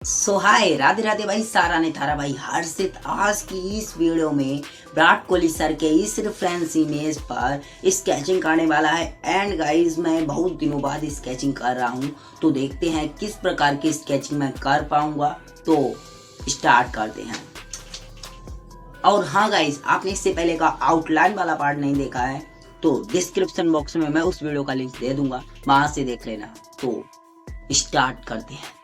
हाय राधे राधे भाई, सारा ने थारा भाई हर्षित। आज की इस वीडियो में विराट कोहली सर के इस रेफरेंस इमेज पर स्केचिंग करने वाला है। एंड गाइस, मैं बहुत दिनों बाद स्केचिंग कर रहा हूं, तो देखते हैं किस प्रकार की स्केचिंग मैं कर पाऊंगा। तो स्टार्ट करते हैं। और हाँ गाइस, आपने इससे पहले का आउटलाइन वाला पार्ट नहीं देखा है तो डिस्क्रिप्शन बॉक्स में मैं उस वीडियो का लिंक दे दूंगा, वहां से देख लेना। तो स्टार्ट करते हैं।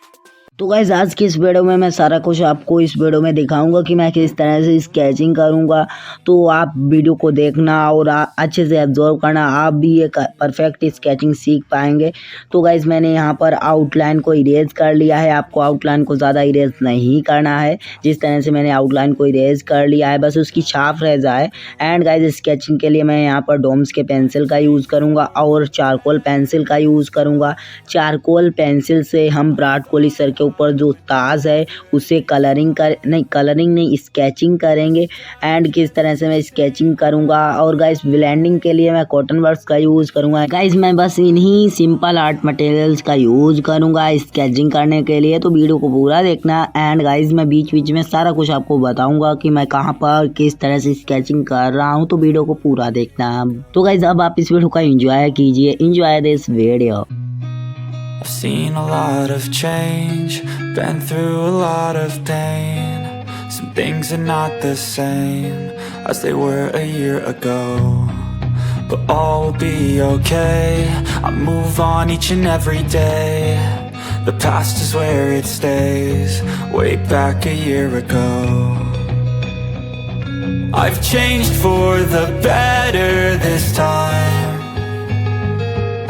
तो गाइस, आज की इस वीडियो में मैं सारा कुछ आपको इस वीडियो में दिखाऊंगा कि मैं किस तरह से स्केचिंग करूंगा। तो आप वीडियो को देखना और अच्छे से ऑब्जर्व करना, आप भी एक परफेक्ट स्केचिंग सीख पाएंगे। तो गाइस, मैंने यहाँ पर आउटलाइन को इरेज कर लिया है। आपको आउटलाइन को ज़्यादा इरेज नहीं करना है। जिस तरह से मैंने आउटलाइन को इरेज कर लिया है, बस उसकी छाप रह जाए। एंड गाइस, स्केचिंग के लिए मैं यहाँ पर डोम्स के पेंसिल का यूज़ करूँगा और चारकोल पेंसिल का यूज़ करूँगा। चारकोल पेंसिल से हम विराट कोहली सर के ऊपर जो ताज है उसे कलरिंग नहीं स्केचिंग करेंगे। एंड किस तरह से मैं स्केचिंग करूंगा। और गाइस, ब्लेंडिंग के लिए मैं कॉटन बड्स का यूज करूंगा। गाइस, मैं बस इन्हीं सिंपल आर्ट मटेरियल्स का यूज करूंगा स्केचिंग करने के लिए। तो वीडियो को पूरा देखना। एंड गाइस, मैं बीच बीच में सारा कुछ आपको बताऊंगा कि मैं कहां पर किस तरह से स्केचिंग कर रहा हूं, तो वीडियो को पूरा देखना। तो गाइस, अब आप इस वीडियो का एंजॉय कीजिए। Enjoy this video. I've seen a lot of change, been through a lot of pain. Some things are not the same as they were a year ago, but all will be okay. I move on each and every day. The past is where it stays, way back a year ago. I've changed for the better this time.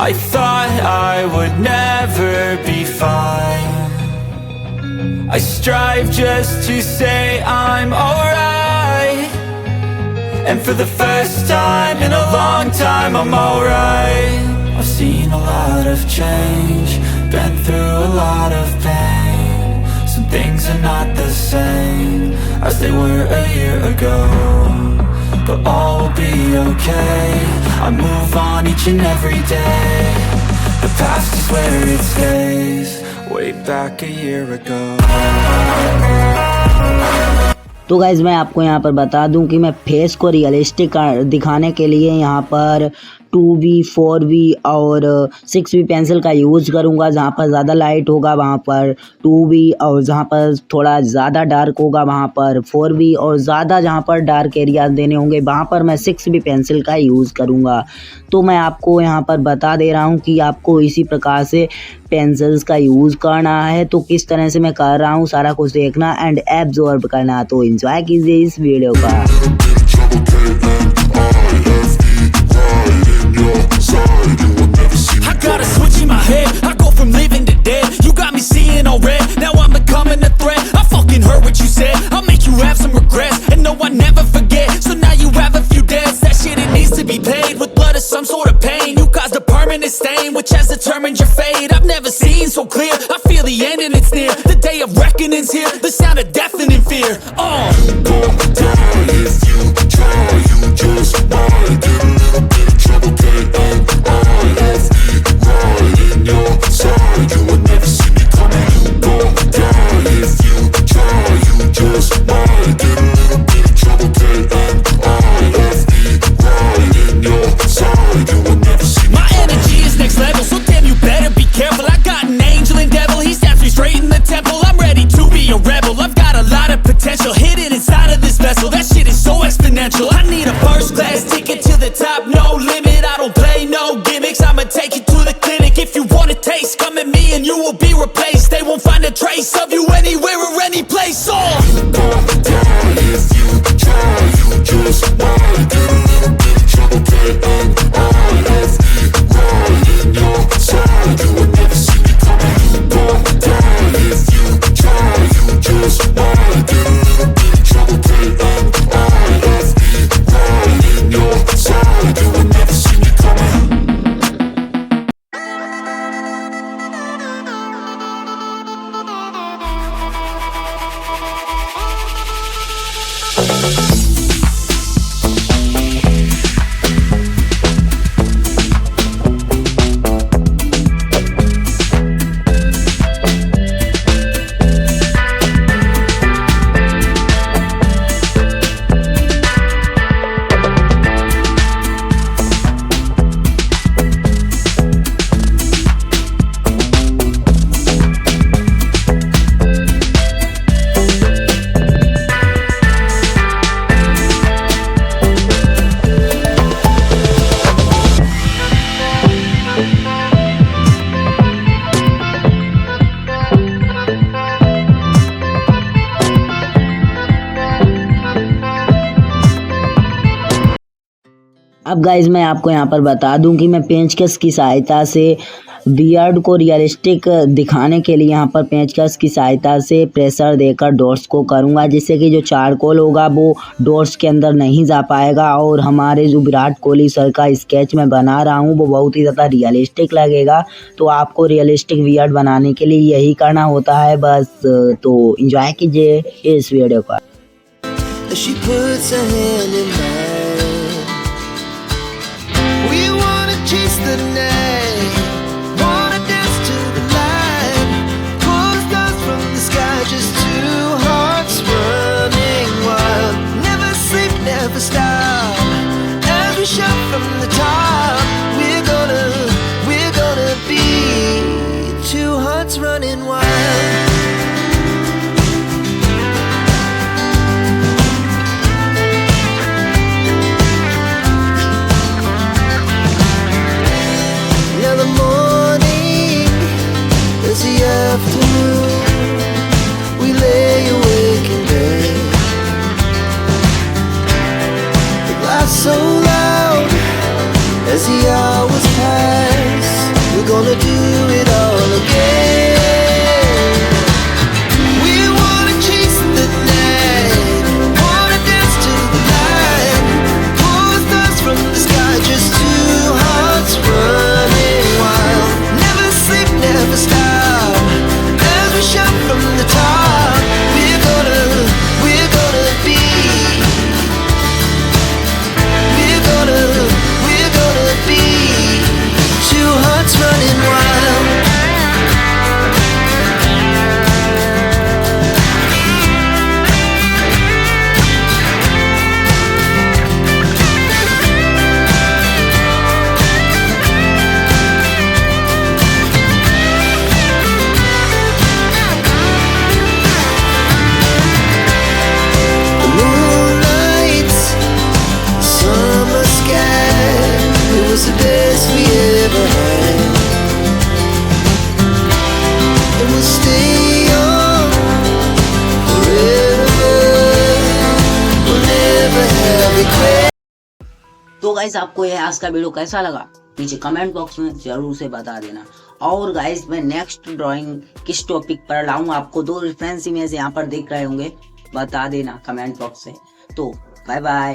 I thought I would never be fine. I strive just to say I'm alright, and for the first time in a long time I'm alright. I've seen a lot of change, been through a lot of pain. Some things are not the same as they were a year ago, but all will be okay. I move on each and every day. The past is where it stays, way back a year ago. तो guys, मैं आपको यहाँ पर बता दूं कि मैं face को रियलिस्टिक दिखाने के लिए यहाँ पर 2B, 4B और 6B पेंसिल का यूज़ करूँगा। जहाँ पर ज़्यादा लाइट होगा वहाँ पर 2B, और जहाँ पर थोड़ा ज़्यादा डार्क होगा वहाँ पर 4B, और ज़्यादा जहाँ पर डार्क एरियाज देने होंगे वहाँ पर मैं 6B पेंसिल का यूज़ करूँगा। तो मैं आपको यहाँ पर बता दे रहा हूँ कि आपको इसी प्रकार से पेंसिल्स का यूज़ करना है। तो किस तरह से मैं कर रहा हूँ सारा कुछ देखना एंड एब्जॉर्ब करना। तो एंजॉय कीजिए इस वीडियो का। I got a switch in my head, I go from living to dead. You got me seeing all red, now I'm becoming a threat. I fucking heard what you said, I'll make you have some regrets. And no, I never forget, so now you have a few debts. That shit, it needs to be paid with blood or some sort of pain. You caused a permanent stain, which has determined your fate. I've never seen so clear, I feel the end and it's near. The day of reckoning's here, the sound of deafening fear. You gon' die if you try, you just might get a little bit of trouble, K-N-I-F-E, right in your side. You will never see me coming. You gon' die if you try, you just might get a little bit of trouble, K-N-I-F-E, right in your side. You will never see me. My energy is next level, so damn you better be careful. I got an angel and devil, he snaps me straight in the temple. I'm ready to be a rebel, I've got a lot of potential hidden inside of this vessel. That shit is so exponential. I need a first class ticket to the top, no limit. I don't play no gimmicks, I'ma take you to the clinic. If you want a taste, come at me and you will be replaced. They won't find a trace of you anywhere or any place. You gon' die if you try, you just might get a little bit of trouble, K-N-I-F-E, right in your side. You will never see me coming. You gon' die if you try, you just might get a little bit of trouble, K-N-I-F-E, right in your side. You will never see me coming. अब guys मैं आपको यहाँ पर बता दूं कि मैं पेंचकस की सहायता से बियर्ड को रियलिस्टिक दिखाने के लिए यहाँ पर पेंचकस की सहायता से प्रेशर देकर डॉट्स को करूँगा, जिससे कि जो चारकोल होगा वो डॉट्स के अंदर नहीं जा पाएगा और हमारे जो विराट कोहली सर का स्केच मैं बना रहा हूँ वो बहुत ही ज़्यादा रियलिस्टिक लगेगा। तो आपको रियलिस्टिक बियर्ड बनाने के लिए यही करना होता है बस। तो एंजॉय कीजिए इस वीडियो को। She puts her hand in mine. We wanna chase the night, wanna dance to the light. Pull stars from the sky, just two hearts running wild. Never sleep, never stop. As we shout from the top, we're gonna be two hearts running wild. We lay awake in bed. The glass so loud as the hours pass. We're gonna do it all again. We wanna chase the night, wanna dance to the light. Pull stars from the sky, just two hearts running wild. Never sleep, never stop. Shout from the top, we're gonna be, we're gonna be two hearts running wild. The best we ever had, and we'll stay on forever. We'll never have regret. तो guys आपको ये आज का video कैसा लगा नीचे comment box में जरूर से बता देना। और गाइस मैं नेक्स्ट ड्राइंग किस टॉपिक पर लाऊं आपको 2 रेफरेंस इमेज यहाँ पर दिख रहे होंगे, बता देना कमेंट बॉक्स से। तो बाय बाय।